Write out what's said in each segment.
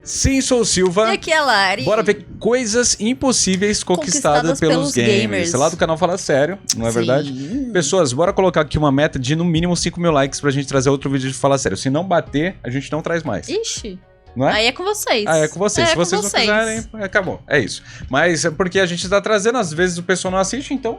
Sim, sou o Silva. E aqui é a Lari. Bora ver coisas impossíveis conquistadas pelos gamers. Lá do canal Fala Sério, não é verdade? Pessoas, bora colocar aqui uma meta de no mínimo 5 mil likes pra gente trazer outro vídeo de Fala Sério. Se não bater, a gente não traz mais. Ixi. Não é? Aí é com vocês. É com vocês. Se vocês não fizerem, acabou. É isso. Mas é porque a gente tá trazendo, às vezes o pessoal não assiste, então...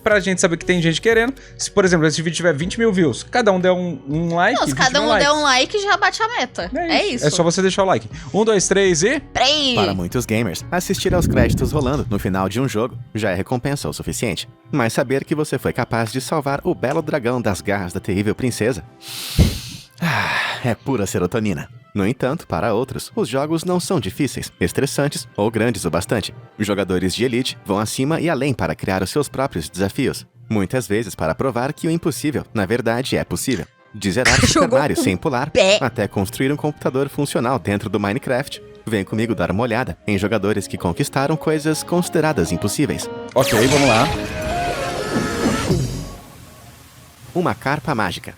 Pra gente saber que tem gente querendo. Se, por exemplo, esse vídeo tiver 20 mil views, cada um der um like. Não, se cada um der um like, já bate a meta. É isso. É só você deixar o like. 1, 2, 3 e... Play! Para muitos gamers, assistir aos créditos rolando no final de um jogo já é recompensa o suficiente. Mas saber que você foi capaz de salvar o belo dragão das garras da terrível princesa... é pura serotonina. No entanto, para outros, os jogos não são difíceis, estressantes ou grandes o bastante. Os jogadores de elite vão acima e além para criar os seus próprios desafios. Muitas vezes para provar que o impossível, na verdade, é possível. De zerar Super Mario sem pular, até construir um computador funcional dentro do Minecraft. Vem comigo dar uma olhada em jogadores que conquistaram coisas consideradas impossíveis. Ok, vamos lá. Uma carpa mágica.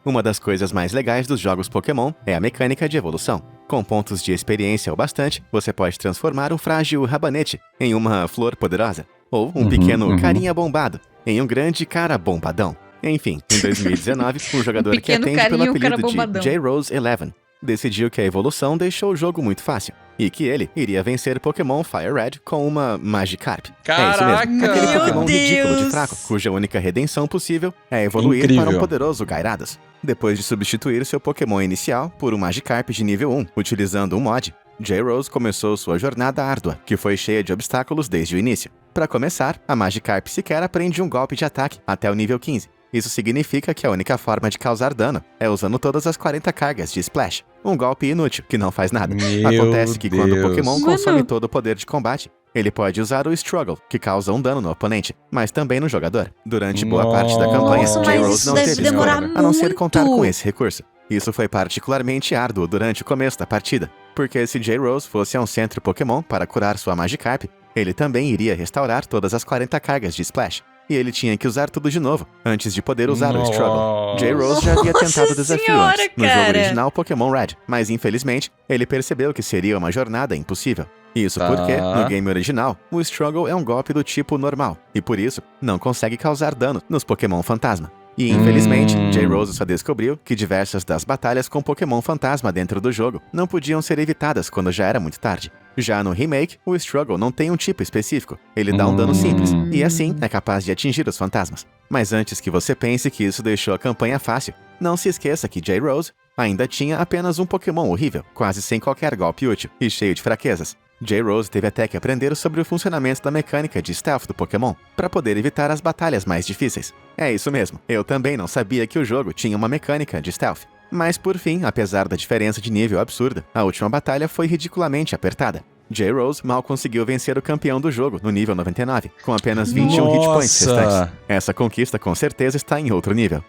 Uma das coisas mais legais dos jogos Pokémon é a mecânica de evolução. Com pontos de experiência o bastante, você pode transformar um frágil rabanete em uma flor poderosa, ou um pequeno carinha bombado em um grande cara bombadão. Enfim, em 2019, um jogador que atende pelo apelido de J-Rose11 decidiu que a evolução deixou o jogo muito fácil, e que ele iria vencer Pokémon Fire Red com uma Magikarp. Caraca! É isso mesmo, aquele Pokémon ridículo de fraco, cuja única redenção possível é evoluir para um poderoso Gyarados. Depois de substituir seu Pokémon inicial por um Magikarp de nível 1, utilizando um mod, J-Rose começou sua jornada árdua, que foi cheia de obstáculos desde o início. Para começar, a Magikarp sequer aprende um golpe de ataque até o nível 15. Isso significa que a única forma de causar dano é usando todas as 40 cargas de Splash. Um golpe inútil, que não faz nada. Acontece que quando o Pokémon consome todo o poder de combate, ele pode usar o Struggle, que causa um dano no oponente, mas também no jogador. Durante boa parte da campanha, J-Rose não teve escolha, a não ser contar com esse recurso. Isso foi particularmente árduo durante o começo da partida, porque se J-Rose fosse a um centro Pokémon para curar sua Magikarp, ele também iria restaurar todas as 40 cargas de Splash. E ele tinha que usar tudo de novo, antes de poder usar o Struggle. J-Rose já havia tentado o desafio antes, no jogo original Pokémon Red, mas infelizmente, ele percebeu que seria uma jornada impossível. Isso porque, no game original, o Struggle é um golpe do tipo normal, e por isso, não consegue causar dano nos Pokémon Fantasma. E infelizmente, J-Rose só descobriu que diversas das batalhas com Pokémon Fantasma dentro do jogo não podiam ser evitadas quando já era muito tarde. Já no remake, o Struggle não tem um tipo específico, ele dá um dano simples, e assim é capaz de atingir os fantasmas. Mas antes que você pense que isso deixou a campanha fácil, não se esqueça que J-Rose ainda tinha apenas um Pokémon horrível, quase sem qualquer golpe útil e cheio de fraquezas. J-Rose teve até que aprender sobre o funcionamento da mecânica de stealth do Pokémon, para poder evitar as batalhas mais difíceis. É isso mesmo, eu também não sabia que o jogo tinha uma mecânica de stealth. Mas por fim, apesar da diferença de nível absurda, a última batalha foi ridiculamente apertada. J-Rose mal conseguiu vencer o campeão do jogo no nível 99, com apenas 21 hit points restantes. Essa conquista com certeza está em outro nível.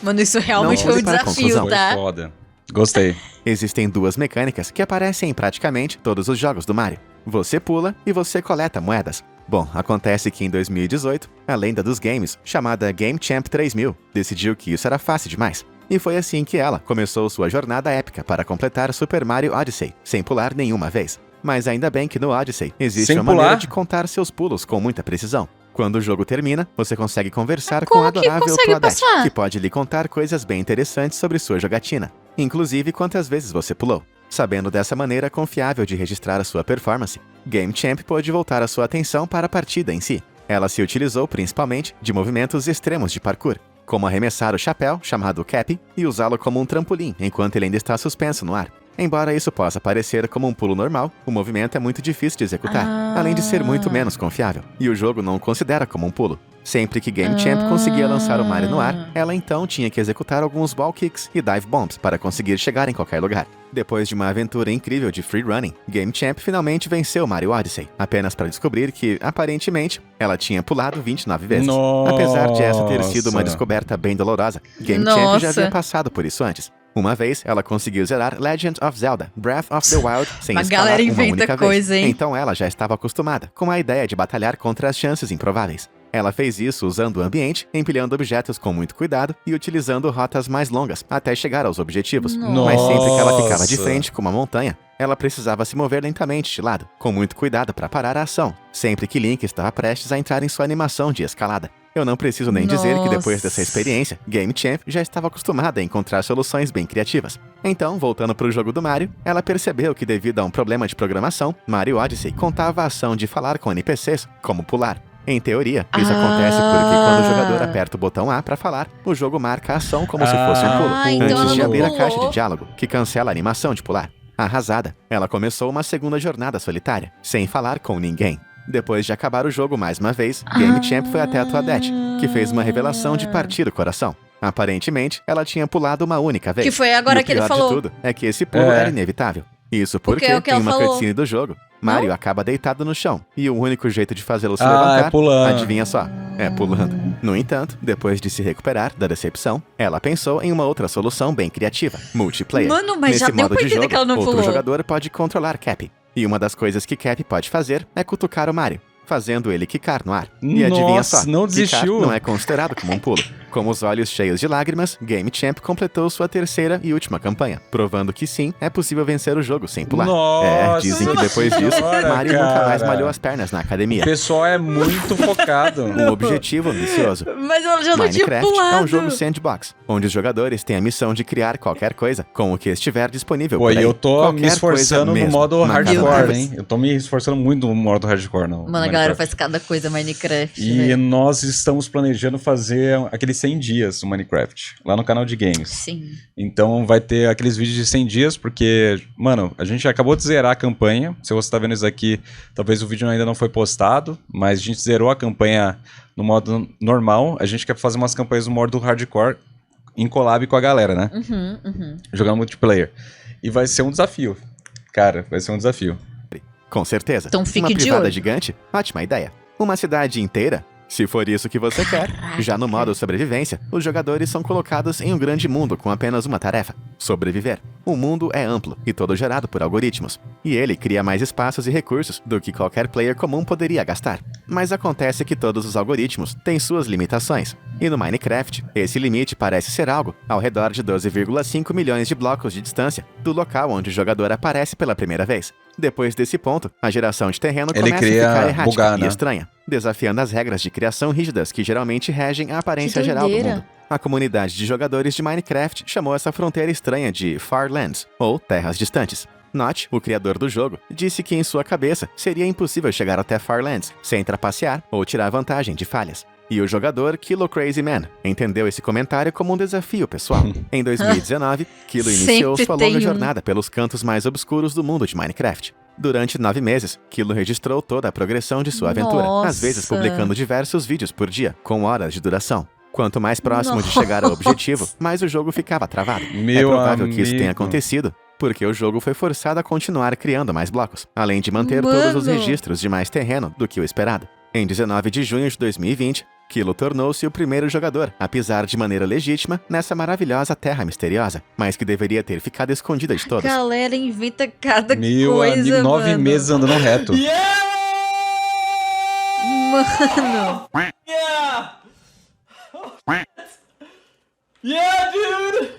Mano, isso realmente foi um desafio, tá? Foi foda. Gostei. Existem duas mecânicas que aparecem em praticamente todos os jogos do Mario. Você pula e você coleta moedas. Bom, acontece que em 2018, a lenda dos games, chamada Game Champ 3000, decidiu que isso era fácil demais. E foi assim que ela começou sua jornada épica para completar Super Mario Odyssey, sem pular nenhuma vez. Mas ainda bem que no Odyssey existe uma maneira de contar seus pulos com muita precisão. Quando o jogo termina, você consegue conversar com a adorável Claudette, que pode lhe contar coisas bem interessantes sobre sua jogatina, inclusive quantas vezes você pulou. Sabendo dessa maneira confiável de registrar a sua performance, Game Champ pôde voltar a sua atenção para a partida em si. Ela se utilizou principalmente de movimentos extremos de parkour, como arremessar o chapéu, chamado Cappy, e usá-lo como um trampolim enquanto ele ainda está suspenso no ar. Embora isso possa parecer como um pulo normal, o movimento é muito difícil de executar, além de ser muito menos confiável, e o jogo não o considera como um pulo. Sempre que Game Champ conseguia lançar o Mario no ar, ela então tinha que executar alguns ball kicks e dive bombs para conseguir chegar em qualquer lugar. Depois de uma aventura incrível de free running, Game Champ finalmente venceu Mario Odyssey, apenas para descobrir que, aparentemente, ela tinha pulado 29 vezes. Apesar de essa ter sido uma descoberta bem dolorosa, Game Champ já havia passado por isso antes. Uma vez, ela conseguiu zerar Legend of Zelda, Breath of the Wild, sem escalar uma única vez. Então ela já estava acostumada com a ideia de batalhar contra as chances improváveis. Ela fez isso usando o ambiente, empilhando objetos com muito cuidado e utilizando rotas mais longas até chegar aos objetivos. Mas sempre que ela ficava de frente com uma montanha, ela precisava se mover lentamente de lado, com muito cuidado para parar a ação, sempre que Link estava prestes a entrar em sua animação de escalada. Eu não preciso nem dizer que depois dessa experiência, Game Champ já estava acostumada a encontrar soluções bem criativas. Então, voltando para o jogo do Mario, ela percebeu que devido a um problema de programação, Mario Odyssey contava a ação de falar com NPCs, como pular. Em teoria, isso acontece porque quando o jogador aperta o botão A para falar, o jogo marca a ação como se fosse um pulo, antes de abrir a caixa de diálogo, que cancela a animação de pular. Arrasada, ela começou uma segunda jornada solitária, sem falar com ninguém. Depois de acabar o jogo mais uma vez, Game Champ foi até a Toadette, que fez uma revelação de partir o coração. Aparentemente, ela tinha pulado uma única vez. Que foi agora que ele falou. O pior de tudo é que esse pulo era inevitável. Isso porque em uma cutscene do jogo, Mario acaba deitado no chão, e o único jeito de fazê-lo se levantar, adivinha só, é pulando. No entanto, depois de se recuperar da decepção, ela pensou em uma outra solução bem criativa, multiplayer. Mano, mas Nesse já deu pra entender que ela não pulou. Outro jogador pode controlar Cap, e uma das coisas que Cap pode fazer é cutucar o Mario, fazendo ele quicar no ar. E adivinha só, não desistiu. Quicar não é considerado como um pulo. Com os olhos cheios de lágrimas, Game Champ completou sua terceira e última campanha, provando que sim, é possível vencer o jogo sem pular. Dizem que depois disso, Mario nunca mais malhou as pernas na academia. O pessoal é muito focado. Um objetivo ambicioso. Mas ela já não tinha pulado. Minecraft é um jogo sandbox, onde os jogadores têm a missão de criar qualquer coisa com o que estiver disponível por aí. Eu tô me esforçando no modo hardcore, hein? Eu tô me esforçando muito no modo hardcore, não. Mano, a galera faz cada coisa Minecraft. E nós estamos planejando fazer aqueles 100 dias no Minecraft, lá no canal de games. Sim. Então vai ter aqueles vídeos de 100 dias, porque, mano, a gente acabou de zerar a campanha. Se você tá vendo isso aqui, talvez o vídeo ainda não foi postado, mas a gente zerou a campanha no modo normal. A gente quer fazer umas campanhas no modo hardcore, em collab com a galera, né? Jogando multiplayer. E vai ser um desafio. Cara, vai ser um desafio. Com certeza. Então fique uma de privada olho. Gigante? Ótima ideia. Uma cidade inteira? Se for isso que você quer. Já no modo sobrevivência, os jogadores são colocados em um grande mundo com apenas uma tarefa: sobreviver. O mundo é amplo e todo gerado por algoritmos, e ele cria mais espaços e recursos do que qualquer player comum poderia gastar. Mas acontece que todos os algoritmos têm suas limitações, e no Minecraft, esse limite parece ser algo ao redor de 12,5 milhões de blocos de distância do local onde o jogador aparece pela primeira vez. Depois desse ponto, a geração de terreno começa a ficar errática e estranha, desafiando as regras de criação rígidas que geralmente regem a aparência geral do mundo. A comunidade de jogadores de Minecraft chamou essa fronteira estranha de Farlands, ou Terras Distantes. Notch, o criador do jogo, disse que em sua cabeça seria impossível chegar até Farlands sem trapacear ou tirar vantagem de falhas. E o jogador Kilo Crazy Man entendeu esse comentário como um desafio pessoal. Em 2019, Kilo iniciou sua longa jornada pelos cantos mais obscuros do mundo de Minecraft. Durante 9 meses, Kilo registrou toda a progressão de sua aventura, às vezes publicando diversos vídeos por dia, com horas de duração. Quanto mais próximo de chegar ao objetivo, mais o jogo ficava travado. É provável que isso tenha acontecido, porque o jogo foi forçado a continuar criando mais blocos, além de manter todos os registros de mais terreno do que o esperado. Em 19 de junho de 2020, Kilo tornou-se o primeiro jogador a pisar de maneira legítima nessa maravilhosa terra misteriosa, mas que deveria ter ficado escondida de todos. A galera inventa cada Meu coisa, amigo, 9 meses andando reto. Mano. Yeah, dude!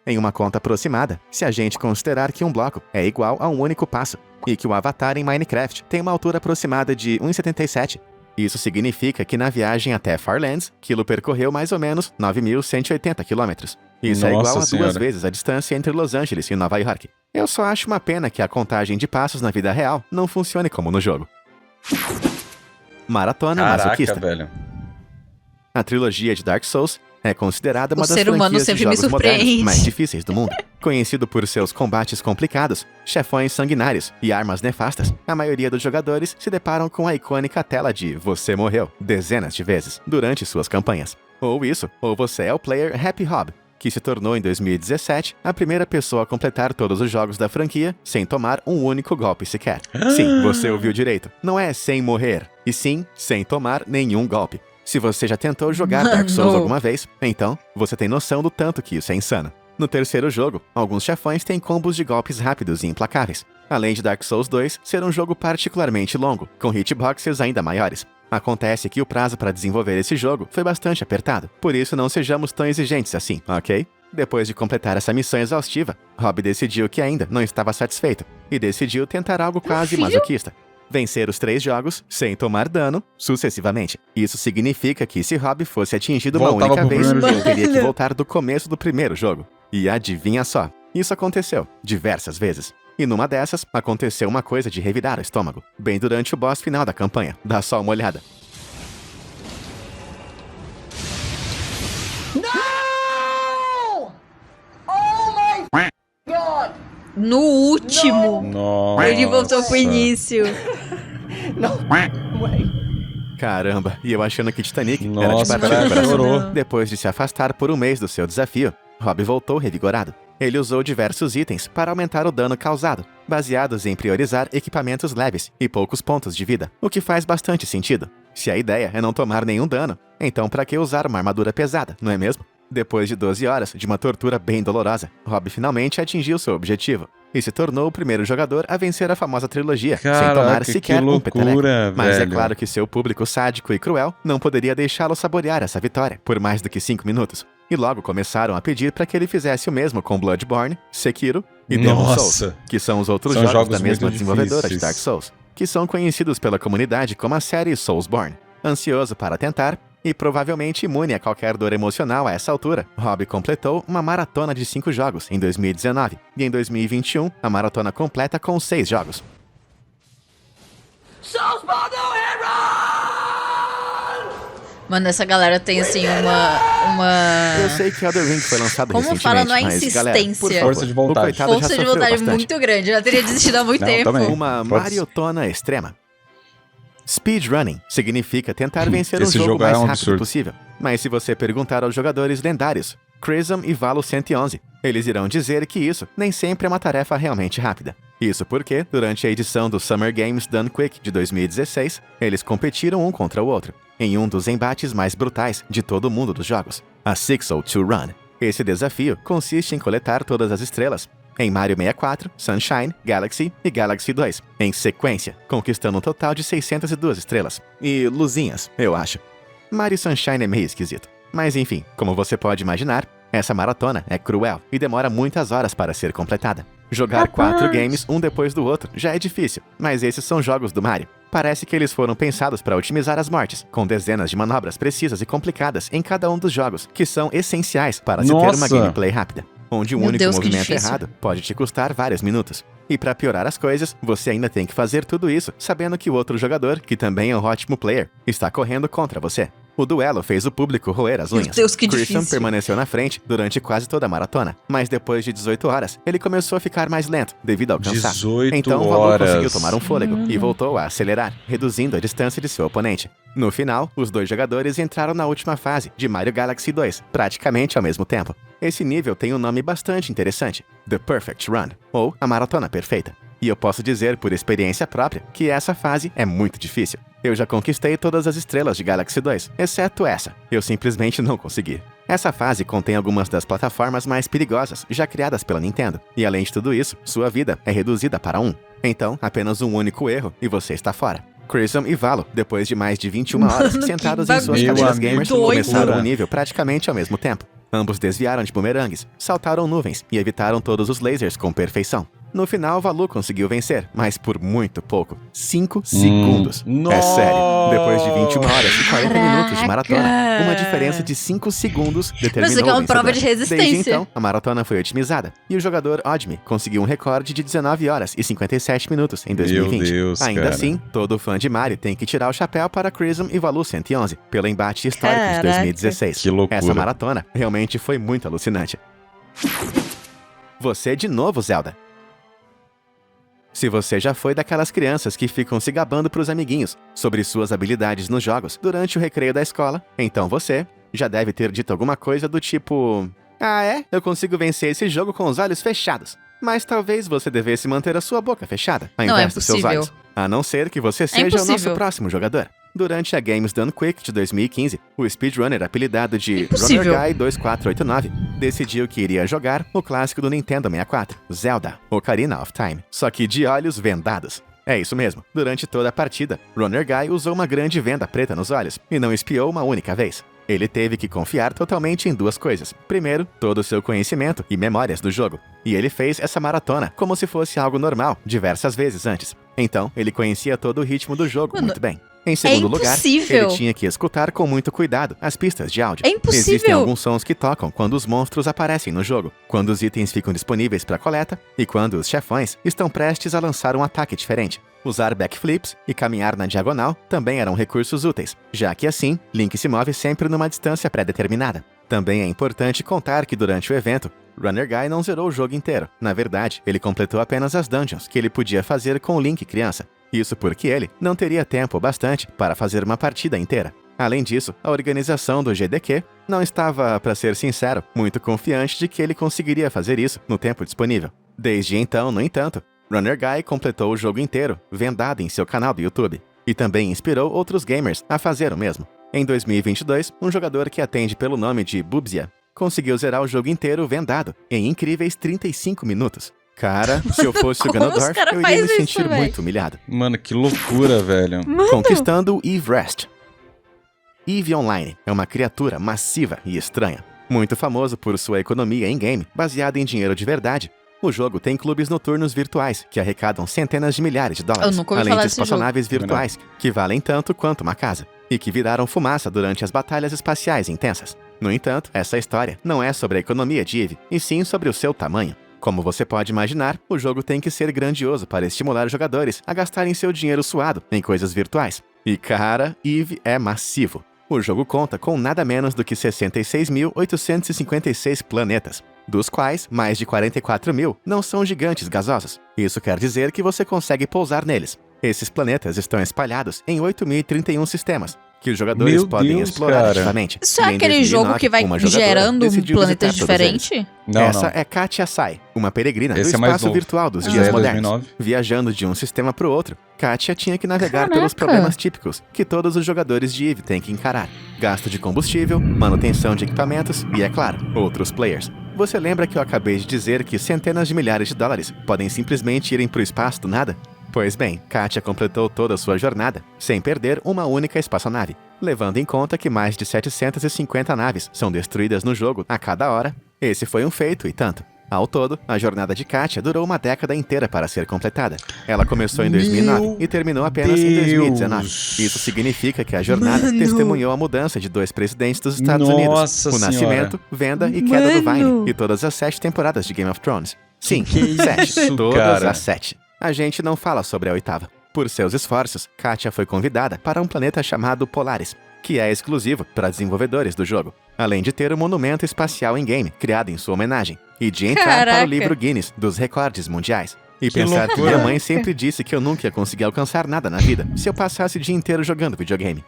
Em uma conta aproximada, se a gente considerar que um bloco é igual a um único passo, e que o avatar em Minecraft tem uma altura aproximada de 1,77, isso significa que na viagem até Farlands, Kilo percorreu mais ou menos 9.180 km. Isso é igual a 2 vezes a distância entre Los Angeles e Nova York. Eu só acho uma pena que a contagem de passos na vida real não funcione como no jogo. Maratona masoquista. Velho. A trilogia de Dark Souls é considerada uma das ser humano franquias de sempre me jogos modernos surpreende. mais difíceis do mundo. Conhecido por seus combates complicados, chefões sanguinários e armas nefastas, a maioria dos jogadores se deparam com a icônica tela de "Você morreu" dezenas de vezes durante suas campanhas. Ou isso, ou você é o player Happy Hob, que se tornou em 2017 a primeira pessoa a completar todos os jogos da franquia sem tomar um único golpe sequer. Sim, você ouviu direito. Não é sem morrer, e sim sem tomar nenhum golpe. Se você já tentou jogar Dark Souls alguma vez, então você tem noção do tanto que isso é insano. No terceiro jogo, alguns chefões têm combos de golpes rápidos e implacáveis, além de Dark Souls 2 ser um jogo particularmente longo, com hitboxes ainda maiores. Acontece que o prazo para desenvolver esse jogo foi bastante apertado, por isso não sejamos tão exigentes assim, ok? Depois de completar essa missão exaustiva, Rob decidiu que ainda não estava satisfeito e decidiu tentar algo quase masoquista. Vencer os 3 jogos sem tomar dano sucessivamente. Isso significa que se Rob fosse atingido uma única vez, ele teria que voltar do começo do primeiro jogo. E adivinha só, isso aconteceu diversas vezes. E numa dessas, aconteceu uma coisa de revirar o estômago, bem durante o boss final da campanha. Dá só uma olhada. Não! Oh my God! No último! Nossa. Ele voltou pro início. Caramba, e eu achando que Titanic era de partir do coração. Depois de se afastar por um mês do seu desafio, Rob voltou revigorado. Ele usou diversos itens para aumentar o dano causado, baseados em priorizar equipamentos leves e poucos pontos de vida, o que faz bastante sentido. Se a ideia é não tomar nenhum dano, então pra que usar uma armadura pesada, não é mesmo? Depois de 12 horas de uma tortura bem dolorosa, Rob finalmente atingiu seu objetivo e se tornou o primeiro jogador a vencer a famosa trilogia, sem tomar sequer um peteleco. Mas é claro que seu público sádico e cruel não poderia deixá-lo saborear essa vitória por mais do que 5 minutos. E logo começaram a pedir para que ele fizesse o mesmo com Bloodborne, Sekiro e Demon's Souls, que são os outros jogos da mesma desenvolvedora de Dark Souls, que são conhecidos pela comunidade como a série Soulsborne. Ansioso para tentar, e provavelmente imune a qualquer dor emocional a essa altura, Rob completou uma maratona de 5 jogos em 2019, e em 2021, a maratona completa com 6 jogos. Mano, essa galera tem, assim, uma... Eu sei que Elden Ring foi lançado como recentemente, fala, não é mas, insistência. galera, por favor, força de vontade. Força de vontade muito grande. Eu já teria desistido há muito tempo. Também. Uma maratona extrema. Speedrunning significa tentar vencer um jogo mais rápido possível. Mas se você perguntar aos jogadores lendários, Chrism e Valo 111, eles irão dizer que isso nem sempre é uma tarefa realmente rápida. Isso porque, durante a edição do Summer Games Done Quick de 2016, eles competiram um contra o outro, em um dos embates mais brutais de todo o mundo dos jogos, a 602 Run. Esse desafio consiste em coletar todas as estrelas em Mario 64, Sunshine, Galaxy e Galaxy 2, em sequência, conquistando um total de 602 estrelas. E luzinhas, eu acho. Mario Sunshine é meio esquisito. Mas enfim, como você pode imaginar, essa maratona é cruel e demora muitas horas para ser completada. Jogar 4 games um depois do outro já é difícil, mas esses são jogos do Mario. Parece que eles foram pensados para otimizar as mortes, com dezenas de manobras precisas e complicadas em cada um dos jogos, que são essenciais para se ter uma gameplay rápida, onde um único movimento errado pode te custar vários minutos. E para piorar as coisas, você ainda tem que fazer tudo isso sabendo que o outro jogador, que também é um ótimo player, está correndo contra você. O duelo fez o público roer as unhas. Meu Deus, que Christian difícil. permaneceu na frente durante quase toda a maratona, mas depois de 18 horas, ele começou a ficar mais lento devido ao cansaço. 18 então, o horas. Valu conseguiu tomar um fôlego e voltou a acelerar, reduzindo a distância de seu oponente. No final, os dois jogadores entraram na última fase de Mario Galaxy 2, praticamente ao mesmo tempo. Esse nível tem um nome bastante interessante, The Perfect Run, ou a Maratona Perfeita. E eu posso dizer por experiência própria que essa fase é muito difícil. Eu já conquistei todas as estrelas de Galaxy 2, exceto essa. Eu simplesmente não consegui. Essa fase contém algumas das plataformas mais perigosas já criadas pela Nintendo. E além de tudo isso, sua vida é reduzida para 1. Então, apenas um único erro e você está fora. Chrism e Valo, depois de mais de 21 horas sentados em suas cadeiras gamers, começaram o nível praticamente ao mesmo tempo. Ambos desviaram de bumerangues, saltaram nuvens e evitaram todos os lasers com perfeição. No final, Valu conseguiu vencer, mas por muito pouco. 5 segundos. É sério. Depois de 21 horas e 40 minutos de maratona, uma diferença de 5 segundos determinou Mas isso aqui é uma prova de resistência. Desde então, a maratona foi otimizada. E o jogador Odmi conseguiu um recorde de 19 horas e 57 minutos em 2020. Meu Deus, Ainda cara. assim, todo fã de Mario tem que tirar o chapéu para Chrism e Valu 111, pelo embate histórico de 2016. Que loucura. Essa maratona realmente foi muito alucinante. Você de novo, Zelda. Se você já foi daquelas crianças que ficam se gabando pros amiguinhos sobre suas habilidades nos jogos durante o recreio da escola, então você já deve ter dito alguma coisa do tipo: "Ah é? Eu consigo vencer esse jogo com os olhos fechados." Mas talvez você devesse manter a sua boca fechada, ao invés dos seus olhos. A não ser que você seja o nosso próximo jogador. Durante a Games Done Quick de 2015, o speedrunner apelidado de RunnerGuy2489 decidiu que iria jogar o clássico do Nintendo 64, Zelda, Ocarina of Time, só que de olhos vendados. É isso mesmo. Durante toda a partida, Runner Guy usou uma grande venda preta nos olhos e não espiou uma única vez. Ele teve que confiar totalmente em duas coisas. Primeiro, todo o seu conhecimento e memórias do jogo. E ele fez essa maratona como se fosse algo normal, diversas vezes antes. Então, ele conhecia todo o ritmo do jogo muito bem. Em segundo lugar, ele tinha que escutar com muito cuidado as pistas de áudio. É impossível! Existem alguns sons que tocam quando os monstros aparecem no jogo, quando os itens ficam disponíveis para coleta e quando os chefões estão prestes a lançar um ataque diferente. Usar backflips e caminhar na diagonal também eram recursos úteis, já que assim, Link se move sempre numa distância pré-determinada. Também é importante contar que durante o evento, Runner Guy não zerou o jogo inteiro. Na verdade, ele completou apenas as dungeons que ele podia fazer com o Link criança. Isso porque ele não teria tempo bastante para fazer uma partida inteira. Além disso, a organização do GDQ não estava, para ser sincero, muito confiante de que ele conseguiria fazer isso no tempo disponível. Desde então, no entanto, Runner Guy completou o jogo inteiro, vendado em seu canal do YouTube, e também inspirou outros gamers a fazer o mesmo. Em 2022, um jogador que atende pelo nome de Bubzia conseguiu zerar o jogo inteiro vendado em incríveis 35 minutos. Cara, se eu fosse o Ganondorf, eu iria me sentir muito humilhado. Mano, que loucura, velho. Conquistando Eve Rest. Eve Online é uma criatura massiva e estranha. Muito famoso por sua economia in-game, baseada em dinheiro de verdade, o jogo tem clubes noturnos virtuais que arrecadam centenas de milhares de dólares, além de espaçonaves virtuais que valem tanto quanto uma casa, e que viraram fumaça durante as batalhas espaciais intensas. No entanto, essa história não é sobre a economia de Eve, e sim sobre o seu tamanho. Como você pode imaginar, o jogo tem que ser grandioso para estimular os jogadores a gastarem seu dinheiro suado em coisas virtuais. E cara, Eve é massivo. O jogo conta com nada menos do que 66.856 planetas, dos quais mais de 44 mil não são gigantes gasosos. Isso quer dizer que você consegue pousar neles. Esses planetas estão espalhados em 8.031 sistemas, que os jogadores podem explorar ativamente. Isso é aquele jogo que vai gerando planetas diferentes? Essa é Katia Sai, uma peregrina do espaço virtual dos dias modernos. 2009. Viajando de um sistema para o outro, Katia tinha que navegar pelos problemas típicos que todos os jogadores de Eve têm que encarar. Gasto de combustível, manutenção de equipamentos e, é claro, outros players. Você lembra que eu acabei de dizer que centenas de milhares de dólares podem simplesmente irem para o espaço do nada? Pois bem, Katia completou toda a sua jornada, sem perder uma única espaçonave, levando em conta que mais de 750 naves são destruídas no jogo a cada hora. Esse foi um feito e tanto. Ao todo, a jornada de Katia durou uma década inteira para ser completada. Ela começou em 2009 e terminou apenas em 2019. Isso significa que a jornada testemunhou a mudança de 2 presidentes dos Estados Unidos. O nascimento, venda e queda do Vine, e todas as 7 temporadas de Game of Thrones. Sim, 7. Todas as 7. A gente não fala sobre a 8ª. Por seus esforços, Katia foi convidada para um planeta chamado Polaris, que é exclusivo para desenvolvedores do jogo, além de ter um monumento espacial in-game criado em sua homenagem, e de entrar para o livro Guinness dos recordes mundiais. E pensar que minha mãe sempre disse que eu nunca ia conseguir alcançar nada na vida se eu passasse o dia inteiro jogando videogame.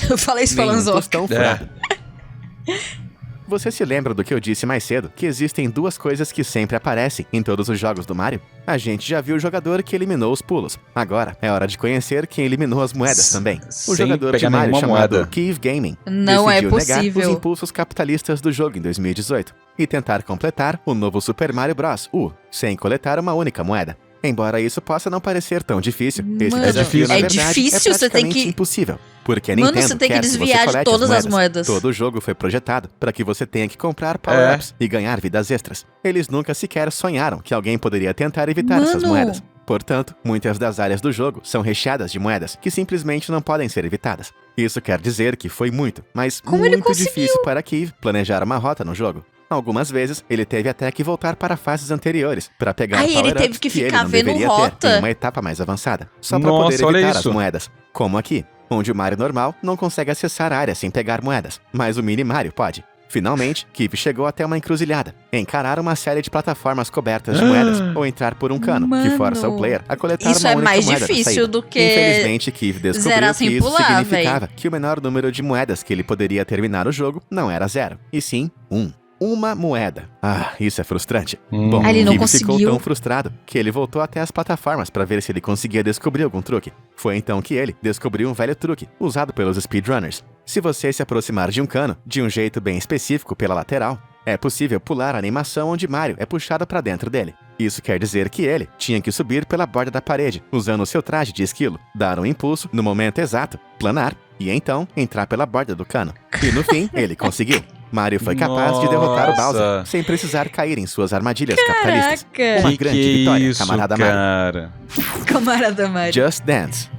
Eu falei isso falando tostão furado. Você se lembra do que eu disse mais cedo, que existem 2 coisas que sempre aparecem em todos os jogos do Mario? A gente já viu o jogador que eliminou os pulos. Agora é hora de conhecer quem eliminou as moedas também. O jogador de Mario chamado Keeve Gaming decidiu negar os impulsos capitalistas do jogo em 2018 e tentar completar o novo Super Mario Bros. U, sem coletar uma única moeda. Embora isso possa não parecer tão difícil, esse desafio, na verdade, é praticamente impossível. Porque a Nintendo você tem que desviar de todas as moedas. Todo o jogo foi projetado para que você tenha que comprar power-ups e ganhar vidas extras. Eles nunca sequer sonharam que alguém poderia tentar evitar essas moedas. Portanto, muitas das áreas do jogo são recheadas de moedas que simplesmente não podem ser evitadas. Isso quer dizer que foi muito, mas muito difícil para Keeve planejar uma rota no jogo. Algumas vezes, ele teve até que voltar para fases anteriores para pegar power-ups que ele não deveria ter em uma etapa mais avançada, só para poder evitar as moedas. Como aqui, onde o Mario normal não consegue acessar a área sem pegar moedas, mas o Mini Mario pode. Finalmente, Keeve chegou até uma encruzilhada: encarar uma série de plataformas cobertas de moedas ou entrar por um cano que força o player a coletar uma única moeda. Isso é mais difícil do que Infelizmente, Keeve descobriu que isso significava que o menor número de moedas que ele poderia terminar o jogo não era 0, e sim 1. Uma moeda. Isso é frustrante. Bom, Keeve ficou tão frustrado que ele voltou até as plataformas para ver se ele conseguia descobrir algum truque. Foi então que ele descobriu um velho truque, usado pelos speedrunners. Se você se aproximar de um cano, de um jeito bem específico pela lateral, é possível pular a animação onde Mario é puxado para dentro dele. Isso quer dizer que ele tinha que subir pela borda da parede, usando seu traje de esquilo, dar um impulso no momento exato, planar, e então entrar pela borda do cano. E no fim, ele conseguiu. Mario foi capaz de derrotar o Bowser, sem precisar cair em suas armadilhas capitalistas. Uma grande vitória, camarada Mario. Camarada Mario. Just Dance.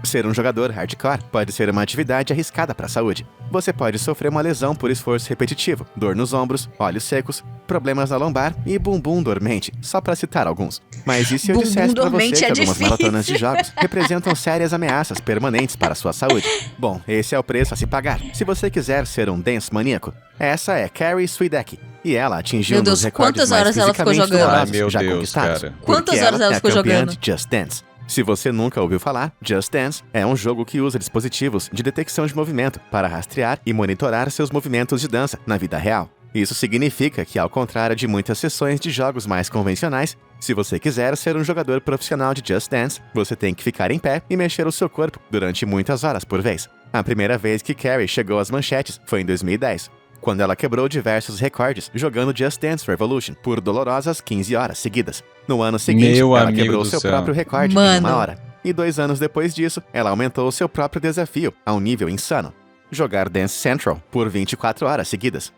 Ser um jogador hardcore pode ser uma atividade arriscada para a saúde. Você pode sofrer uma lesão por esforço repetitivo, dor nos ombros, olhos secos, problemas na lombar e bumbum dormente, só para citar alguns. Mas e se eu dissesse para você que algumas maratonas de jogos representam sérias ameaças permanentes para a sua saúde? Bom, esse é o preço a se pagar. Se você quiser ser um dance maníaco, essa é Carrie Swideck. E ela atingiu um dos recordes mais fisicamente dolorosos já conquistados. Quantas horas ela ficou jogando? De Just Dance. Se você nunca ouviu falar, Just Dance é um jogo que usa dispositivos de detecção de movimento para rastrear e monitorar seus movimentos de dança na vida real. Isso significa que, ao contrário de muitas sessões de jogos mais convencionais, se você quiser ser um jogador profissional de Just Dance, você tem que ficar em pé e mexer o seu corpo durante muitas horas por vez. A primeira vez que Carrie chegou às manchetes foi em 2010. Quando ela quebrou diversos recordes jogando Just Dance Revolution por dolorosas 15 horas seguidas. No ano seguinte, ela quebrou seu próprio recorde em 1 hora. E 2 anos depois disso, ela aumentou seu próprio desafio a um nível insano. Jogar Dance Central por 24 horas seguidas.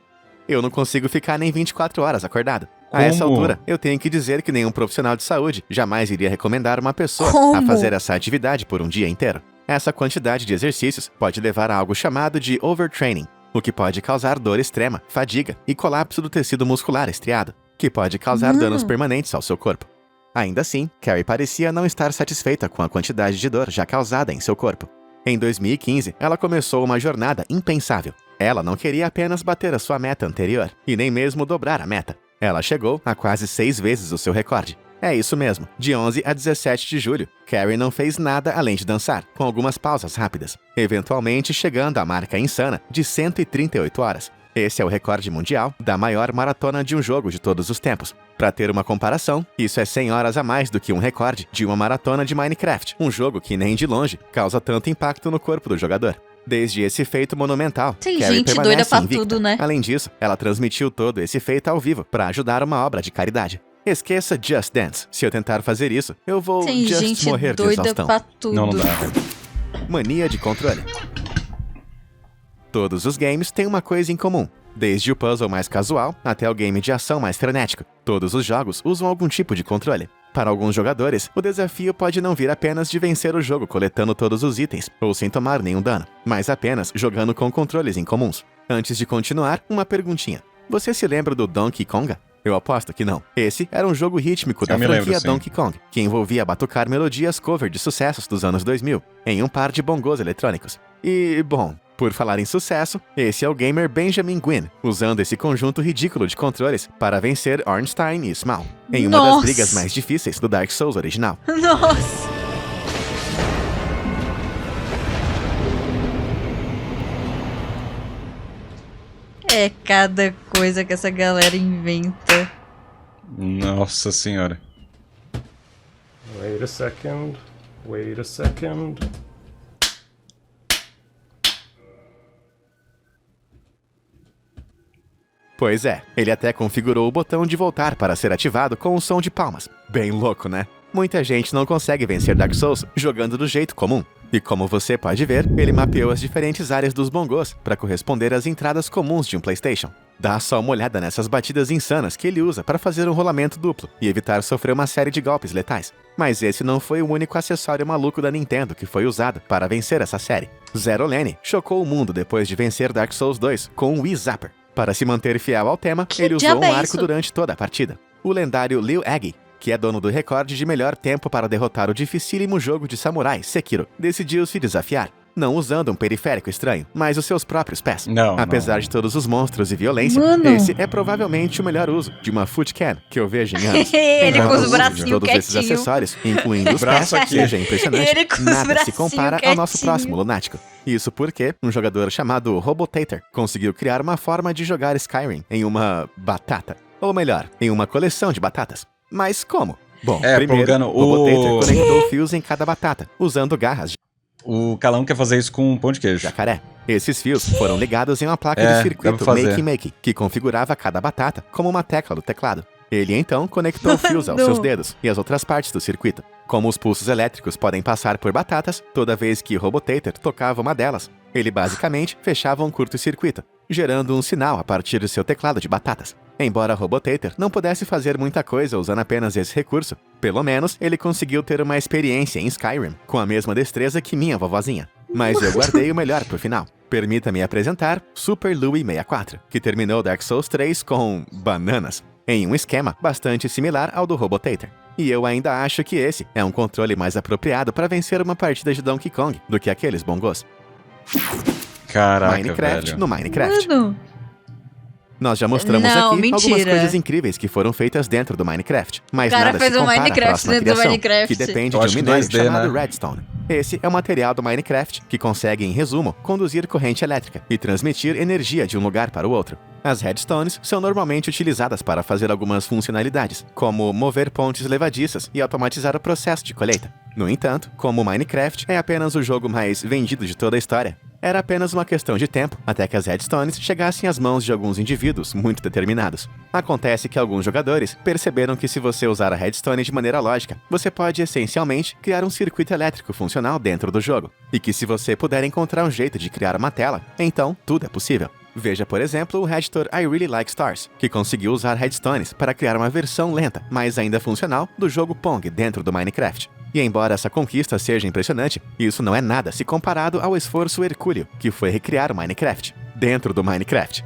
Eu não consigo ficar nem 24 horas acordado. A essa altura, eu tenho que dizer que nenhum profissional de saúde jamais iria recomendar uma pessoa a fazer essa atividade por um dia inteiro. Essa quantidade de exercícios pode levar a algo chamado de overtraining, o que pode causar dor extrema, fadiga e colapso do tecido muscular estriado, que pode causar danos permanentes ao seu corpo. Ainda assim, Carrie parecia não estar satisfeita com a quantidade de dor já causada em seu corpo. Em 2015, ela começou uma jornada impensável. Ela não queria apenas bater a sua meta anterior, e nem mesmo dobrar a meta. Ela chegou a quase 6 vezes o seu recorde. É isso mesmo, de 11 a 17 de julho, Carrie não fez nada além de dançar, com algumas pausas rápidas, eventualmente chegando à marca insana de 138 horas. Esse é o recorde mundial da maior maratona de um jogo de todos os tempos. Para ter uma comparação, isso é 100 horas a mais do que um recorde de uma maratona de Minecraft, um jogo que nem de longe causa tanto impacto no corpo do jogador. Desde esse feito monumental, tem Carrie gente doida pra tudo, né? Além disso, ela transmitiu todo esse feito ao vivo para ajudar uma obra de caridade. Esqueça Just Dance. Se eu tentar fazer isso, eu vou morrer de exaustão. Pra tudo. Não dá. Mania de controle. Todos os games têm uma coisa em comum. Desde o puzzle mais casual até o game de ação mais frenético. Todos os jogos usam algum tipo de controle. Para alguns jogadores, o desafio pode não vir apenas de vencer o jogo coletando todos os itens, ou sem tomar nenhum dano, mas apenas jogando com controles incomuns. Antes de continuar, uma perguntinha. Você se lembra do Donkey Konga? Eu aposto que não. Esse era um jogo rítmico da franquia Donkey Kong, que envolvia batucar melodias cover de sucessos dos anos 2000, em um par de bongos eletrônicos. E, bom, por falar em sucesso, esse é o gamer Benjamin Gwynn, usando esse conjunto ridículo de controles para vencer Ornstein e Small, em uma das brigas mais difíceis do Dark Souls original. Nossa! É cada coisa que essa galera inventa. Nossa senhora. Wait a second. Wait a second. Pois é, ele até configurou o botão de voltar para ser ativado com um som de palmas. Bem louco, né? Muita gente não consegue vencer Dark Souls jogando do jeito comum. E como você pode ver, ele mapeou as diferentes áreas dos bongos para corresponder às entradas comuns de um PlayStation. Dá só uma olhada nessas batidas insanas que ele usa para fazer um rolamento duplo e evitar sofrer uma série de golpes letais. Mas esse não foi o único acessório maluco da Nintendo que foi usado para vencer essa série. Zero Lane chocou o mundo depois de vencer Dark Souls 2 com um Wii Zapper. Para se manter fiel ao tema, ele usou um arco durante toda a partida. O lendário Liu Aggie, que é dono do recorde de melhor tempo para derrotar o dificílimo jogo de samurai Sekiro, decidiu se desafiar, não usando um periférico estranho, mas os seus próprios pés. Apesar de todos os monstros e violência, esse é provavelmente o melhor uso de uma foot cam que eu vejo em anos. Ele com os bracinhos todos esses acessórios, incluindo os pés, seja impressionante, nada se compara ao nosso próximo lunático. Isso porque um jogador chamado Robotator conseguiu criar uma forma de jogar Skyrim em uma batata. Ou melhor, em uma coleção de batatas. Mas como? Bom, primeiro, o Robotator conectou fios em cada batata, usando garras de... O Calão quer fazer isso com um pão de queijo. Jacaré. Esses fios foram ligados em uma placa de circuito Make, que configurava cada batata como uma tecla do teclado. Ele então conectou fios aos seus dedos e às outras partes do circuito. Como os pulsos elétricos podem passar por batatas, toda vez que Robotator tocava uma delas, ele basicamente fechava um curto-circuito, gerando um sinal a partir de seu teclado de batatas. Embora Robotator não pudesse fazer muita coisa usando apenas esse recurso, pelo menos ele conseguiu ter uma experiência em Skyrim com a mesma destreza que minha vovozinha. Mas eu guardei o melhor pro final. Permita-me apresentar Super Louie 64, que terminou Dark Souls 3 com bananas, em um esquema bastante similar ao do Robotator. E eu ainda acho que esse é um controle mais apropriado para vencer uma partida de Donkey Kong do que aqueles bongos. Caraca, Minecraft velho. no Minecraft. Mano. Nós já mostramos Não, aqui mentira. algumas coisas incríveis que foram feitas dentro do Minecraft. Mas O cara nada fez se um compara à Minecraft próxima dentro do criação, Minecraft. que depende Eu de acho um que minério 2D, chamado né? Redstone. Esse é o material do Minecraft que consegue, em resumo, conduzir corrente elétrica e transmitir energia de um lugar para o outro. As Redstones são normalmente utilizadas para fazer algumas funcionalidades, como mover pontes levadiças e automatizar o processo de colheita. No entanto, como Minecraft é apenas o jogo mais vendido de toda a história, era apenas uma questão de tempo até que as Redstones chegassem às mãos de alguns indivíduos muito determinados. Acontece que alguns jogadores perceberam que se você usar a Redstone de maneira lógica, você pode essencialmente criar um circuito elétrico funcional dentro do jogo. E que se você puder encontrar um jeito de criar uma tela, então tudo é possível. Veja, por exemplo, o Redditor I Really Like Stars, que conseguiu usar Redstones para criar uma versão lenta, mas ainda funcional, do jogo Pong dentro do Minecraft. E embora essa conquista seja impressionante, isso não é nada se comparado ao esforço hercúleo que foi recriar o Minecraft, dentro do Minecraft.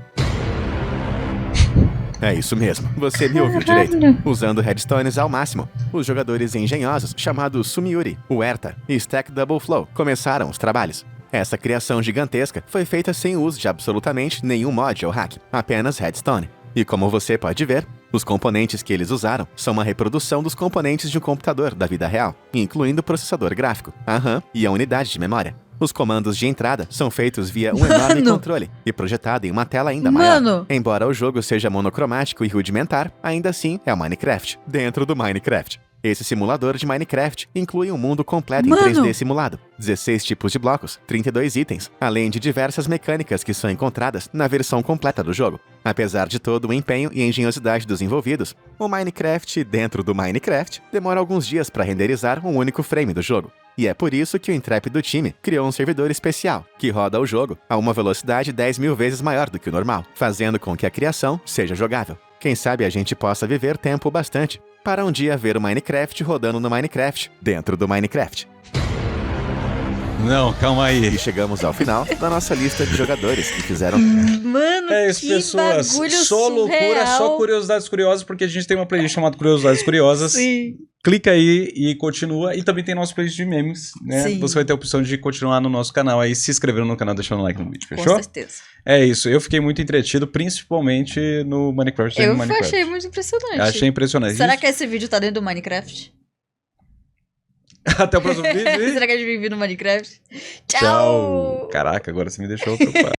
É isso mesmo, você me ouviu direito. Usando Redstones ao máximo, os jogadores engenhosos chamados Sumiuri, Huerta e Stack Double Flow começaram os trabalhos. Essa criação gigantesca foi feita sem o uso de absolutamente nenhum mod ou hack, apenas Redstone. E como você pode ver, os componentes que eles usaram são uma reprodução dos componentes de um computador da vida real, incluindo o processador gráfico, a RAM e a unidade de memória. Os comandos de entrada são feitos via um enorme controle e projetado em uma tela ainda maior. Embora o jogo seja monocromático e rudimentar, ainda assim é o Minecraft, dentro do Minecraft. Esse simulador de Minecraft inclui um mundo completo em 3D simulado, 16 tipos de blocos, 32 itens, além de diversas mecânicas que são encontradas na versão completa do jogo. Apesar de todo o empenho e engenhosidade dos envolvidos, o Minecraft dentro do Minecraft demora alguns dias para renderizar um único frame do jogo. E é por isso que o intrépido time criou um servidor especial, que roda o jogo a uma velocidade 10.000 vezes maior do que o normal, fazendo com que a criação seja jogável. Quem sabe a gente possa viver tempo bastante para um dia ver o Minecraft rodando no Minecraft, dentro do Minecraft. Não, calma aí. E chegamos ao final da nossa lista de jogadores que fizeram... Mano, É isso, que pessoas. bagulho Só loucura, surreal. só curiosidades curiosas, porque a gente tem uma playlist chamada Curiosidades Curiosas. Sim. Clica aí e continua. E também tem nosso playlist de memes, né? Sim. Você vai ter a opção de continuar no nosso canal aí, se inscrevendo no canal, deixando um like no vídeo, Com fechou? certeza. É isso, eu fiquei muito entretido, principalmente no Minecraft. Eu no Minecraft. achei muito impressionante. Achei impressionante. Será que esse vídeo tá dentro do Minecraft? Até o próximo vídeo. Será que a gente vive no Minecraft? Tchau. Caraca, agora você me deixou preocupado.